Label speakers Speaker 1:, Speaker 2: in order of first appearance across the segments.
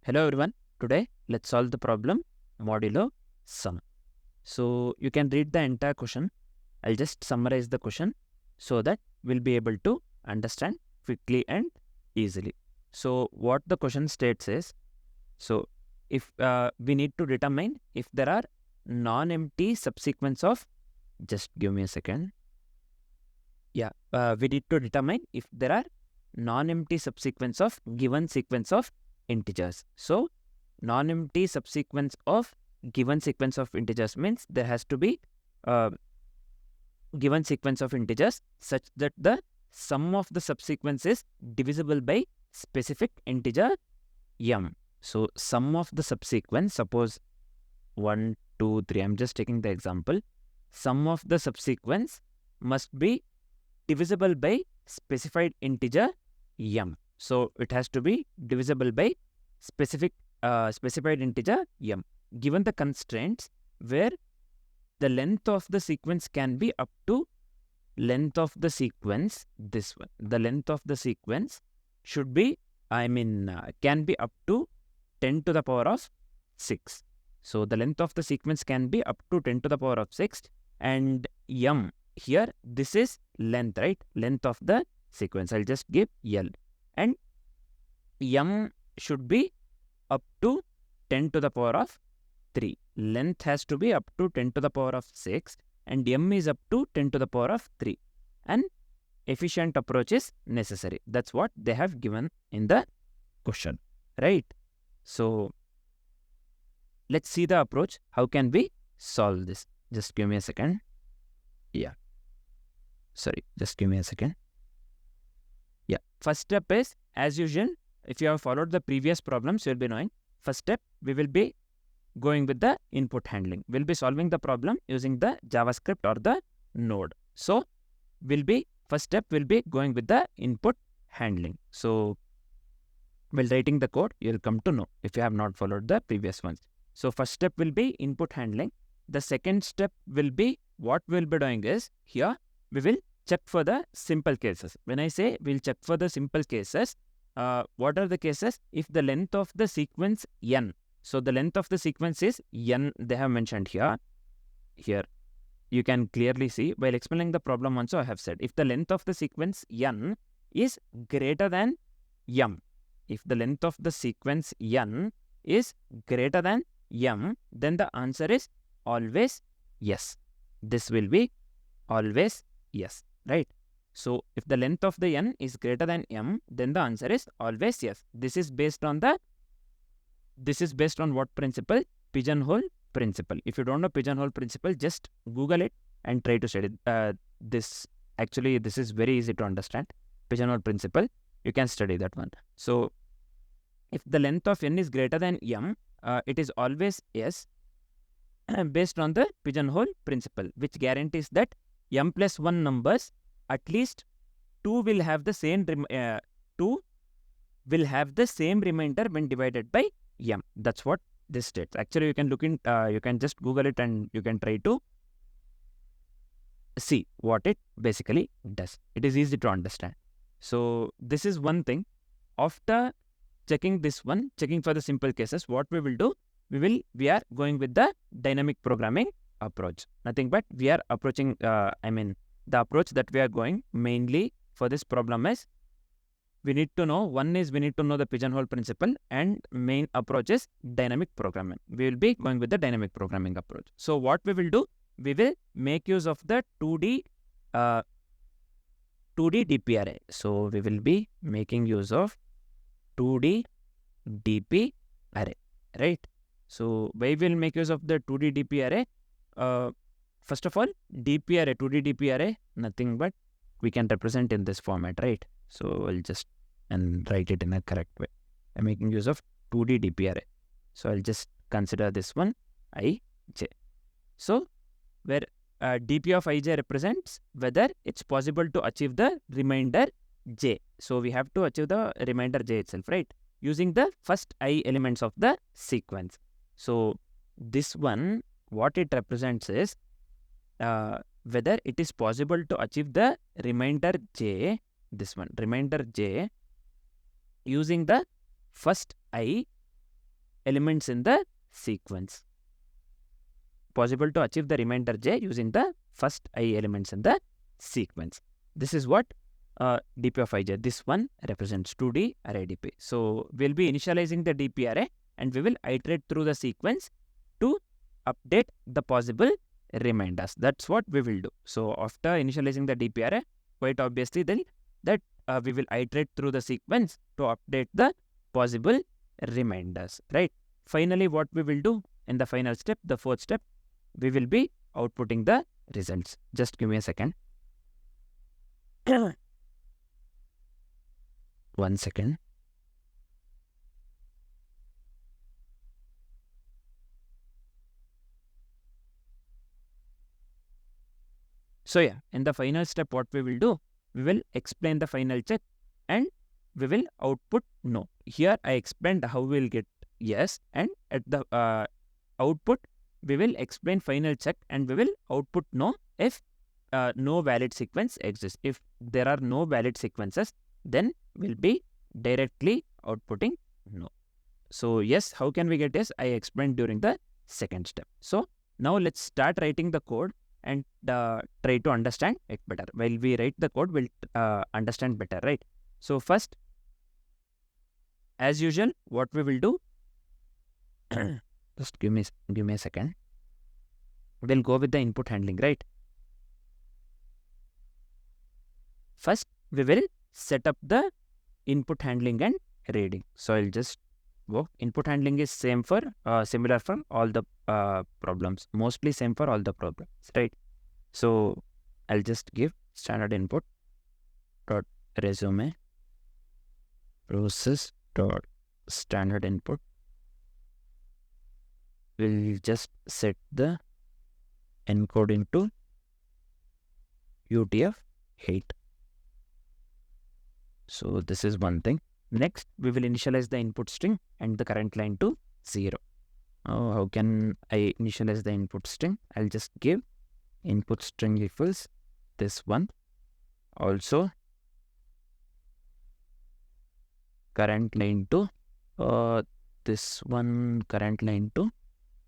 Speaker 1: Hello everyone. Today let's solve the problem modulo sum. So you can read the entire question. I'll just summarize the question so that we'll be able to understand quickly and easily. So what the question states is, so if we need to determine if there are non-empty subsequence of, just give me a second. We need to determine if there are non-empty subsequence of given sequence of integers. So non-empty subsequence of given sequence of integers means there has to be given sequence of integers such that the sum of the subsequence is divisible by specific integer m. So sum of the subsequence, suppose 1, 2, 3, I'm just taking the example. Sum of the subsequence must be divisible by specified integer m. So it has to be divisible by specified integer m. Given the constraints where the length of the sequence can be up to length of the sequence, this one. The length of the sequence should be, can be up to 10 to the power of 6. So the length of the sequence can be up to 10 to the power of 6, and m here, this is length, right? Length of the sequence. I'll just give L. And m should be up to 10 to the power of 3. Length has to be up to 10 to the power of 6 and m is up to 10 to the power of 3. And efficient approach is necessary. That's what they have given in the question, right? So let's see the approach. How can we solve this? Just give me a second. Just give me a second. First step is, as usual, if you have followed the previous problems, you'll be knowing. First step, we will be going with the input handling. We'll be solving the problem using the JavaScript or the Node. So first step will be going with the input handling. So while writing the code, you'll come to know if you have not followed the previous ones. So first step will be input handling. The second step will be, what we'll be doing is, here we will check for the simple cases. When I say we'll check for the simple cases, what are the cases? If the length of the sequence n, so the length of the sequence is n, they have mentioned here. Here you can clearly see, while explaining the problem also I have said, if the length of the sequence n is greater than m, if the length of the sequence n is greater than m, then the answer is always yes. This will be always yes, right? So if the length of the n is greater than m, then the answer is always yes. This is based on what principle? Pigeonhole principle. If you don't know pigeonhole principle, just Google it and try to study this. Actually, this is very easy to understand. Pigeonhole principle, you can study that one. So if the length of n is greater than m, it is always yes, based on the pigeonhole principle, which guarantees that m plus 1 numbers, at least 2 will have the same remainder when divided by m. That's what this states. Actually, you can you can just Google it and you can try to see what it basically does. It is easy to understand. So this is one thing. After checking this one, checking for the simple cases, what we will do? We are going with the dynamic programming approach. Nothing but we are approaching, the approach that we are going mainly for this problem is, we need to know the pigeonhole principle, and main approach is dynamic programming. We will be going with the dynamic programming approach. So what we will do? We will make use of the 2D DP array. So we will be making use of 2D DP array, right? So why we'll make use of the 2D DP array? First of all, 2D DP array, nothing but we can represent in this format, right? So I'll just write it in a correct way. I'm making use of 2D DP array. So I'll just consider this one ij. So where DP of ij represents whether it's possible to achieve the remainder j. So we have to achieve the remainder j itself, right? Using the first I elements of the sequence. So this one, what it represents is whether it is possible to achieve the remainder j, this one, remainder j, using the first I elements in the sequence. Possible to achieve the remainder j using the first I elements in the sequence. This is what dp of ij. This one represents 2D array dp. So we'll be initializing the dp array and we will iterate through the sequence to update the possible remainders. That's what we will do. So after initializing the dp array, quite obviously then that we will iterate through the sequence to update the possible remainders, right? Finally, what we will do in the final step, the fourth step, we will be outputting the results. Just give me a second. 1 second. So yeah, in the final step, what we will do, we will explain the final check and we will output no. Here I explained how we will get yes, and at the output, we will explain final check and we will output no if no valid sequence exists. If there are no valid sequences, then we'll be directly outputting no. So yes, how can we get yes? I explained during the second step. So now let's start writing the code and try to understand it better. While we write the code, we'll understand better, right? So first, as usual, what we will do, just give me a second. We'll go with the input handling, right? First, we will set up the input handling and reading. So I'll just go. Input handling is similar for all the problems. Mostly same for all the problems, right? So I'll just give standard input dot resume process dot standard input. We'll just set the encoding to UTF-8. So this is one thing. Next, we will initialize the input string and the current line to 0. How can I initialize the input string? I'll just give input string equals this one. Also, current line to this one, current line to,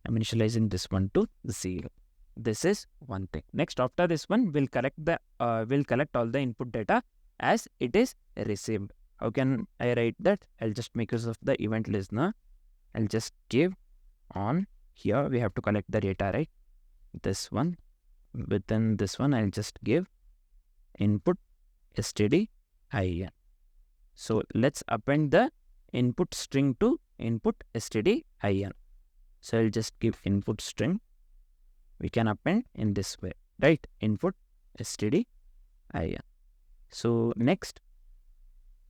Speaker 1: I'm initializing this one to 0. This is one thing. Next, after this one, we'll collect all the input data as it is received. How can I write that? I'll just make use of the event listener. I'll just give on here. We have to collect the data, right? This one. Within this one, I'll just give input std in. So let's append the input string to input std in. So I'll just give input string. We can append in this way, right? Input std in. So next,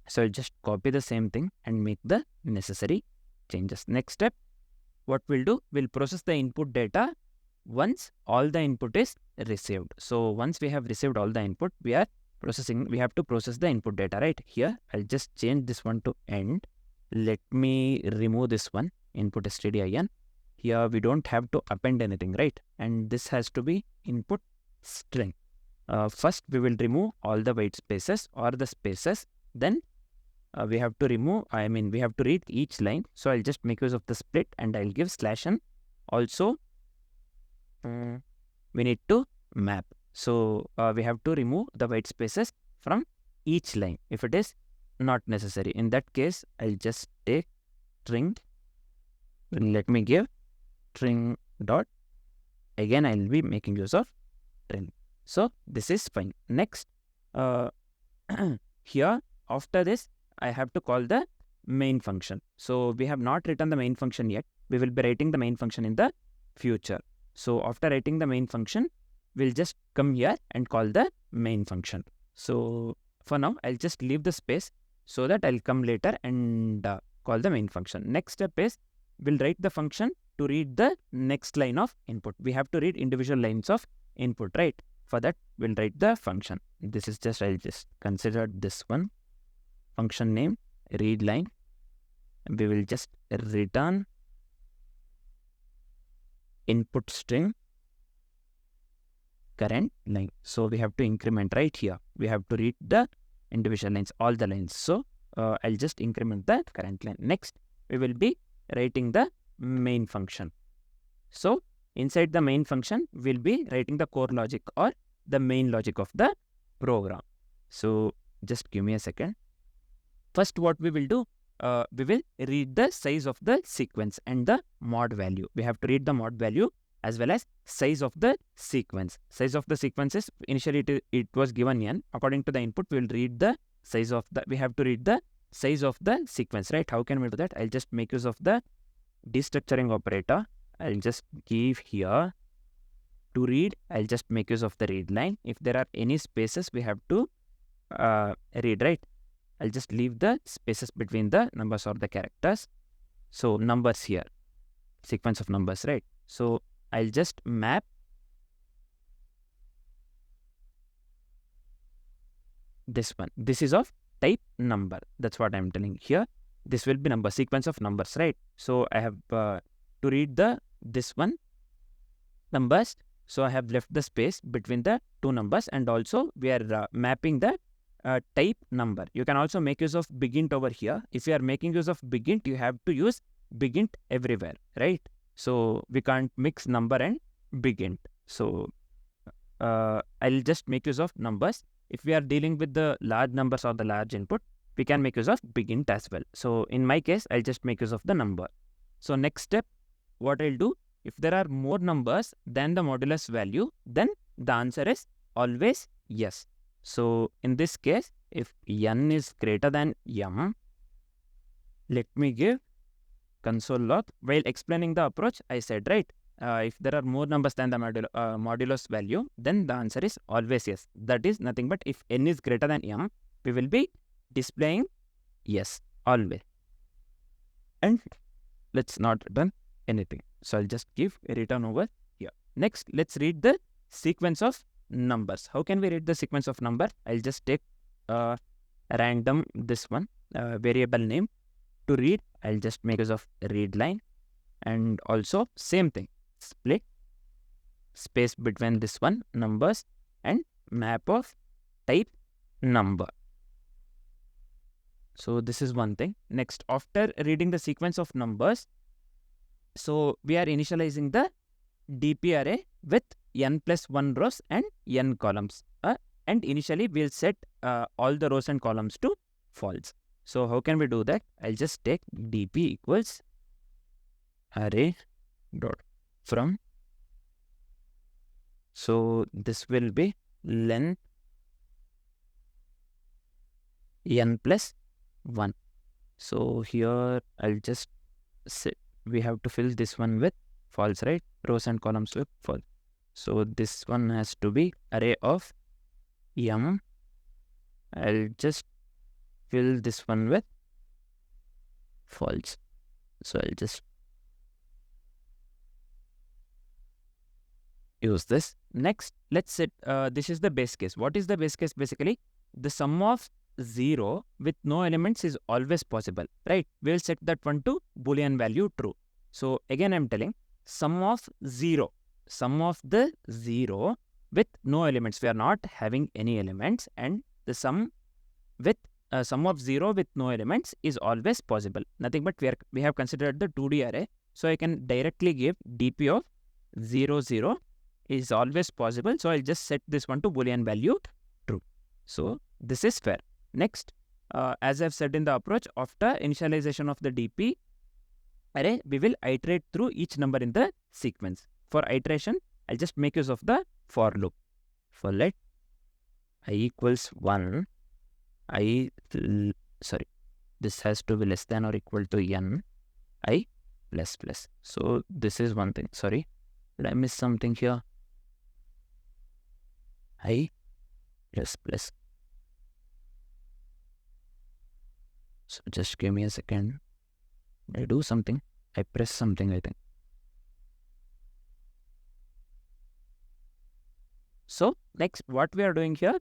Speaker 1: so I'll just copy the same thing and make the necessary changes. Next step, what we'll do, we'll process the input data once all the input is received. So once we have received all the input, we have to process the input data, right? Here, I'll just change this one to end. Let me remove this one, input std in. Here, we don't have to append anything, right? And this has to be input string. First, we will remove all the white spaces or the spaces. Then we have to read each line. So I'll just make use of the split and I'll give /n. Also, we need to map. So we have to remove the white spaces from each line if it is not necessary. In that case, I'll just take string. Let me give string dot. Again, I'll be making use of string. So this is fine. Next, here after this, I have to call the main function. So we have not written the main function yet. We will be writing the main function in the future. So after writing the main function, we'll just come here and call the main function. So for now, I'll just leave the space so that I'll come later and call the main function. Next step is we'll write the function to read the next line of input. We have to read individual lines of input, right? For that, we'll write the function. This is just, I'll just consider this one. Function name, read line. We will just return input string current line. So we have to increment right here. We have to read the individual lines, all the lines. So I'll just increment the current line. Next, we will be writing the main function. So inside the main function, we'll be writing the core logic or the main logic of the program. So just give me a second. First, what we will do, we will read the size of the sequence and the mod value. We have to read the mod value as well as size of the sequence. Size of the sequence is, initially it was given n. According to the input, we will read the size of the, we have to read the size of the sequence, right? How can we do that? I'll just make use of the destructuring operator. I'll just give here to read. I'll just make use of the read line. If there are any spaces, we have to read, right? I'll just leave the spaces between the numbers or the characters. So numbers here, sequence of numbers, right? So I'll just map this one. This is of type number. That's what I'm telling here. This will be number, sequence of numbers, right? So I have to read this one numbers. So I have left the space between the two numbers, and also we are mapping the type number. You can also make use of begint over here. If you are making use of begint, you have to use begint everywhere, right? So we can't mix number and begint. So I'll just make use of numbers. If we are dealing with the large numbers or the large input, we can make use of begint as well. So in my case, I'll just make use of the number. So next step, what I'll do, if there are more numbers than the modulus value, then the answer is always yes. So in this case, if n is greater than m, let me give console log. While explaining the approach, I said, right, if there are more numbers than the modulus value, then the answer is always yes. That is nothing but if n is greater than m, we will be displaying yes, always. And let's not return anything. So I'll just give a return over here. Next, let's read the sequence of numbers. How can we read the sequence of number? I'll just take random this one variable name. To read, I'll just make use of read line, and also same thing, split space between this one numbers and map of type number. So this is one thing. Next, after reading the sequence of numbers, so we are initializing the DP array with n plus 1 rows and n columns. And initially we'll set all the rows and columns to false. So how can we do that? I'll just take dp equals array dot from. So this will be len n plus 1. So here I'll just say we have to fill this one with false, right? Rows and columns with false. So this one has to be array of m. I'll just fill this one with false. So I'll just use this. Next, let's set, this is the base case. What is the base case? Basically, the sum of 0 with no elements is always possible, right? We'll set that one to Boolean value true. So again, I'm telling sum of the 0 with no elements. We are not having any elements, and the sum of 0 with no elements is always possible. Nothing but we have considered the 2D array. So I can directly give dp of 0, 0 is always possible. So I'll just set this one to Boolean value true. So this is fair. Next, as I've said in the approach, after initialization of the dp array, we will iterate through each number in the sequence. For iteration, I'll just make use of the for loop. For let I equals 1, this has to be less than or equal to n, I plus plus. So this is one thing. Sorry, did I miss something here? I plus plus. So just give me a second. I do something. I press something, I think. So next, what we are doing here,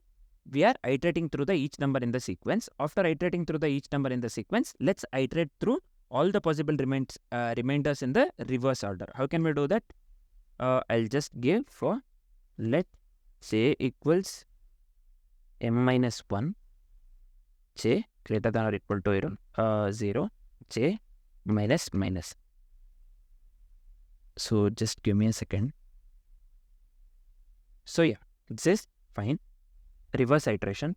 Speaker 1: we are iterating through the each number in the sequence. After iterating through the each number in the sequence, let's iterate through all the possible remainders in the reverse order. How can we do that? I'll just give for let j equals m minus 1, j greater than or equal to 0, j minus minus. So just give me a second. So yeah, this is fine. Reverse iteration.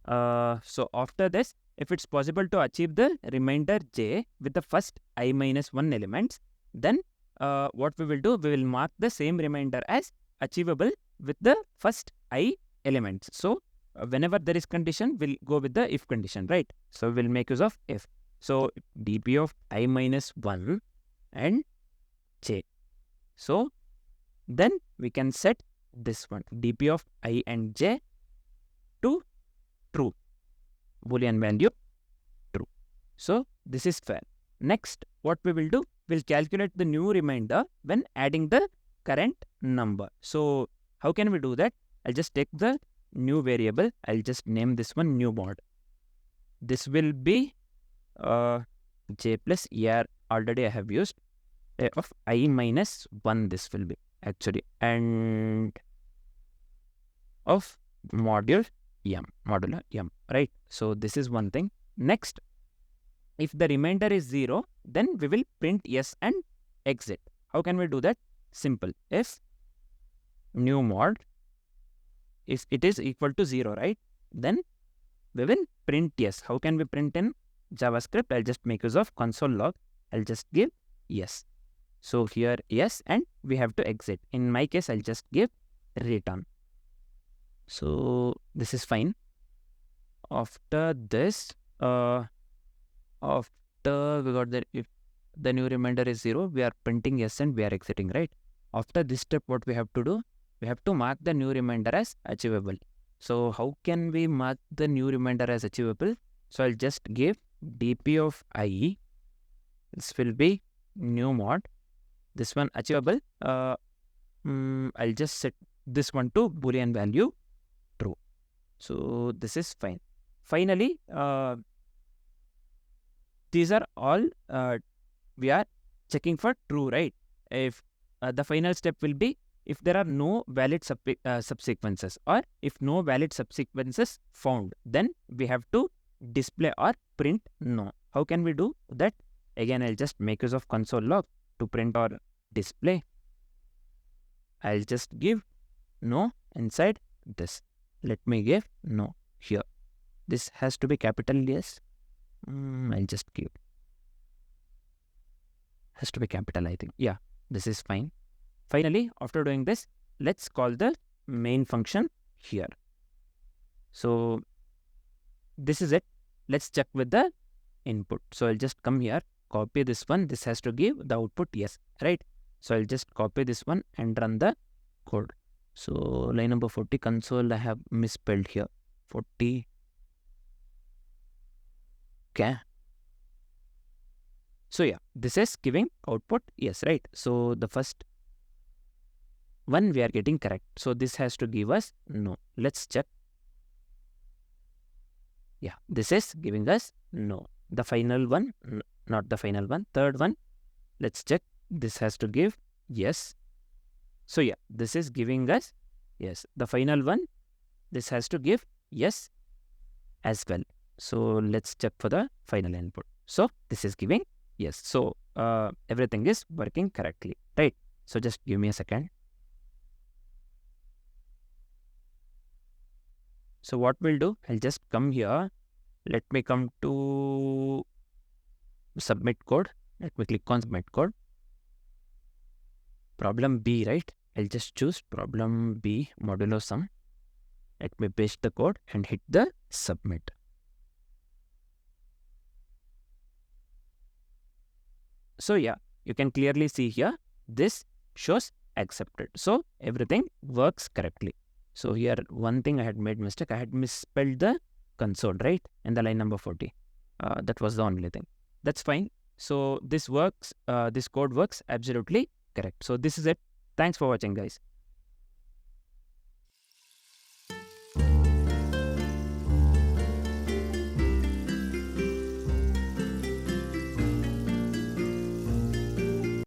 Speaker 1: So after this, if it's possible to achieve the remainder j with the first I minus 1 elements, then what we will do, we will mark the same remainder as achievable with the first I elements. So whenever there is condition, we'll go with the if condition, right? So we'll make use of if. So dp of I minus 1 and j. So then we can set this one, dp of I and j to true, boolean value true. So this is fair. Next, what we will do, we'll calculate the new remainder when adding the current number. So how can we do that? I'll just take the new variable. I'll just name this one new mod. This will be j plus er. Already I have used of I minus 1. This will be actually, and of modulo m, right? So this is one thing. Next, if the remainder is 0, then we will print yes and exit. How can we do that? Simple. If new mod, if it is equal to 0, right, then we will print yes. How can we print in JavaScript? I'll just make use of console log. I'll just give yes. So here yes, and we have to exit. In my case, I'll just give return. So this is fine. After this, after we got the, if the new remainder is 0, we are printing yes and we are exiting, right? After this step, what we have to do, we have to mark the new remainder as achievable. So how can we mark the new remainder as achievable? So I'll just give dp of I. This will be new mod. This one achievable. I'll just set this one to boolean value true. So this is fine. Finally, these are all we are checking for true, right? If the final step will be if there are no valid subsequences, or if no valid subsequences found, then we have to display or print no. How can we do that? Again, I'll just make use of console log to print or display. I'll just give no inside this. Let me give no here. This has to be capital yes. I'll just give. Has to be capital, I think. Yeah, this is fine. Finally, after doing this, let's call the main function here. So this is it. Let's check with the input. So I'll just come here, copy this one. This has to give the output yes, right? So I'll just copy this one and run the code. So line number 40 console, I have misspelled here. 40. Okay. So yeah, this is giving output yes, right? So the first one we are getting correct. So this has to give us no. Let's check. Yeah, this is giving us no. The final one, not the final one. Third one, let's check. This has to give yes. So yeah, this is giving us yes. The final one, this has to give yes as well. So let's check for the final input. So this is giving yes. So everything is working correctly, right? So just give me a second. So what we'll do, I'll just come here. Let me come to submit code. Let me click on submit code. Problem B, right? I'll just choose problem B modulo sum. Let me paste the code and hit the submit. So yeah, you can clearly see here, this shows accepted. So everything works correctly. So here, one thing I had made mistake. I had misspelled the console, right? In the line number 40. That was the only thing. That's fine. So this works. This code works absolutely correct. So this is it. Thanks for watching, guys.